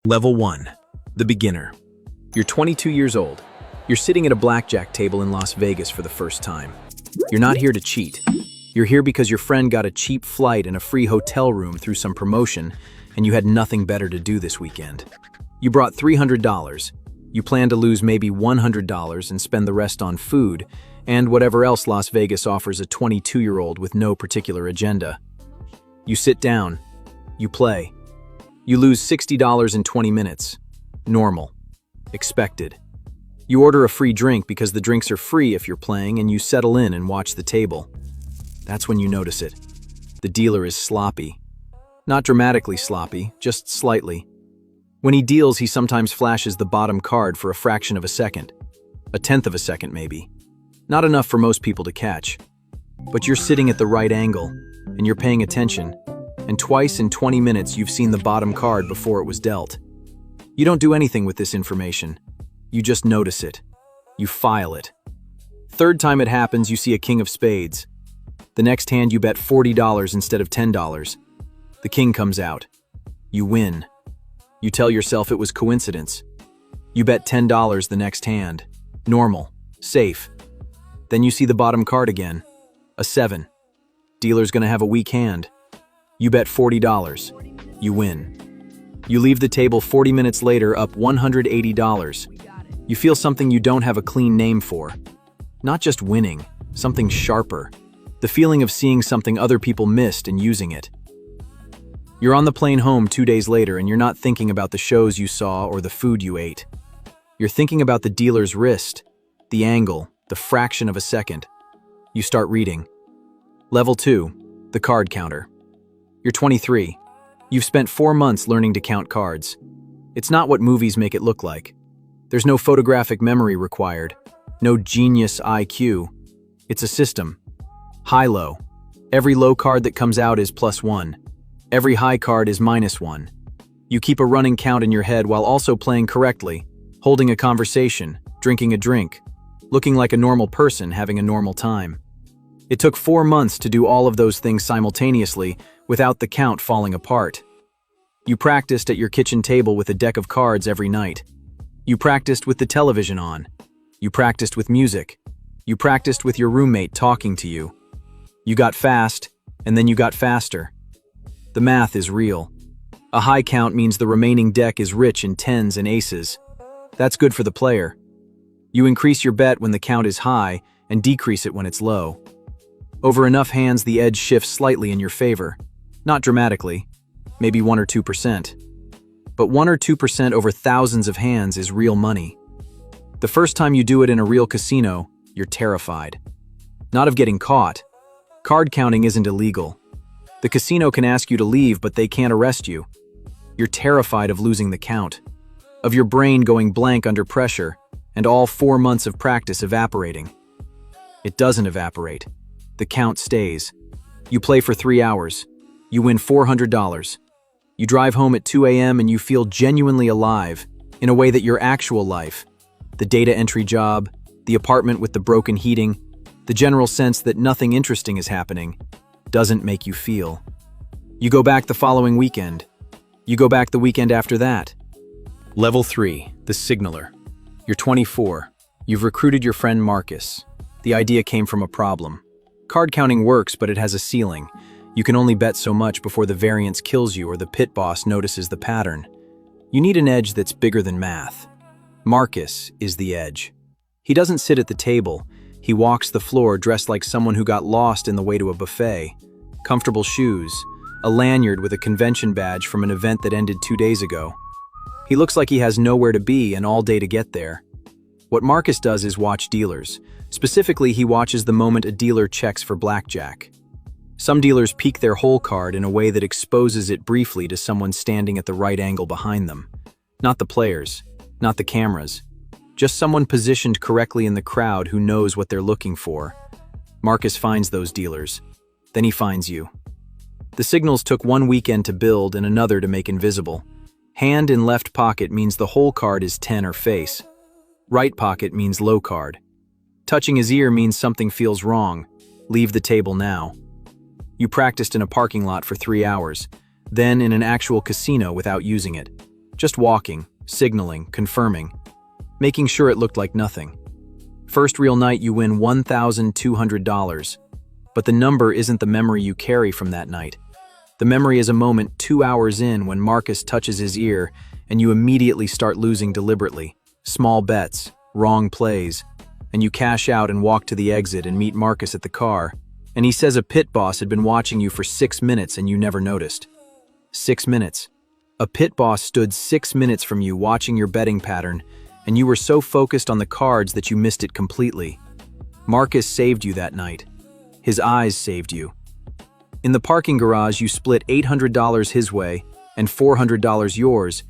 Level 1. The Beginner. You're 22 years old. You're sitting at a blackjack table in Las Vegas for the first time. You're not here to cheat. You're here because your friend got a cheap flight and a free hotel room through some promotion, and you had nothing better to do this weekend. You brought $300. You plan to lose maybe $100 and spend the rest on food and whatever else Las Vegas offers a 22-year-old with no particular agenda. You sit down. You play. You lose $60 in 20 minutes. Normal. Expected. You order a free drink because the drinks are free if you're playing, and you settle in and watch the table. That's when you notice it. The dealer is sloppy. Not dramatically sloppy, just slightly. When he deals, he sometimes flashes the bottom card for a fraction of a second. A tenth of a second, maybe. Not enough for most people to catch. But you're sitting at the right angle, and you're paying attention, and twice in 20 minutes you've seen the bottom card before it was dealt. You don't do anything with this information. You just notice it. You file it. Third time it happens, you see a king of spades. The next hand you bet $40 instead of $10. The king comes out. You win. You tell yourself it was coincidence. You bet $10 the next hand. Normal. Safe. Then you see the bottom card again. A 7. Dealer's gonna have a weak hand. You bet $40. You win. You leave the table 40 minutes later up $180. You feel something you don't have a clean name for. Not just winning, something sharper. The feeling of seeing something other people missed and using it. You're on the plane home 2 days later and you're not thinking about the shows you saw or the food you ate. You're thinking about the dealer's wrist, the angle, the fraction of a second. You start reading. Level 2, the card counter. You're 23. You've spent 4 months learning to count cards. It's not what movies make it look like. There's no photographic memory required, no genius IQ. It's a system. High-low. Every low card that comes out is +1. Every high card is -1. You keep a running count in your head while also playing correctly, holding a conversation, drinking a drink, looking like a normal person having a normal time. It took 4 months to do all of those things simultaneously without the count falling apart. You practiced at your kitchen table with a deck of cards every night. You practiced with the television on. You practiced with music. You practiced with your roommate talking to you. You got fast, and then you got faster. The math is real. A high count means the remaining deck is rich in tens and aces. That's good for the player. You increase your bet when the count is high and decrease it when it's low. Over enough hands, the edge shifts slightly in your favor. Not dramatically, maybe 1 or 2%. But 1 or 2% over thousands of hands is real money. The first time you do it in a real casino, you're terrified. Not of getting caught. Card counting isn't illegal. The casino can ask you to leave, but they can't arrest you. You're terrified of losing the count, of your brain going blank under pressure, and all 4 months of practice evaporating. It doesn't evaporate. The count stays. You play for 3 hours. You win $400. You drive home at 2 a.m. and you feel genuinely alive, in a way that your actual life, the data entry job, the apartment with the broken heating, the general sense that nothing interesting is happening, doesn't make you feel. You go back the following weekend. You go back the weekend after that. Level 3, the signaler. You're 24. You've recruited your friend Marcus. The idea came from a problem. Card counting works, but it has a ceiling. You can only bet so much before the variance kills you or the pit boss notices the pattern. You need an edge that's bigger than math. Marcus is the edge. He doesn't sit at the table. He walks the floor dressed like someone who got lost in the way to a buffet. Comfortable shoes, a lanyard with a convention badge from an event that ended 2 days ago. He looks like he has nowhere to be and all day to get there. What Marcus does is watch dealers. Specifically, he watches the moment a dealer checks for blackjack. Some dealers peek their whole card in a way that exposes it briefly to someone standing at the right angle behind them. Not the players, not the cameras. Just someone positioned correctly in the crowd who knows what they're looking for. Marcus finds those dealers. Then he finds you. The signals took 1 weekend to build and another to make invisible. Hand in left pocket means the whole card is 10 or face. Right pocket means low card. Touching his ear means something feels wrong. Leave the table now. You practiced in a parking lot for 3 hours, then in an actual casino without using it. Just walking, signaling, confirming, making sure it looked like nothing. First real night you win $1,200, but the number isn't the memory you carry from that night. The memory is a moment 2 hours in when Marcus touches his ear and you immediately start losing deliberately. Small bets, wrong plays, and you cash out and walk to the exit and meet Marcus at the car, and he says a pit boss had been watching you for 6 minutes and you never noticed. 6 minutes. A pit boss stood 6 minutes from you watching your betting pattern, and you were so focused on the cards that you missed it completely. Marcus saved you that night. His eyes saved you. In the parking garage, you split $800 his way and $400 yours,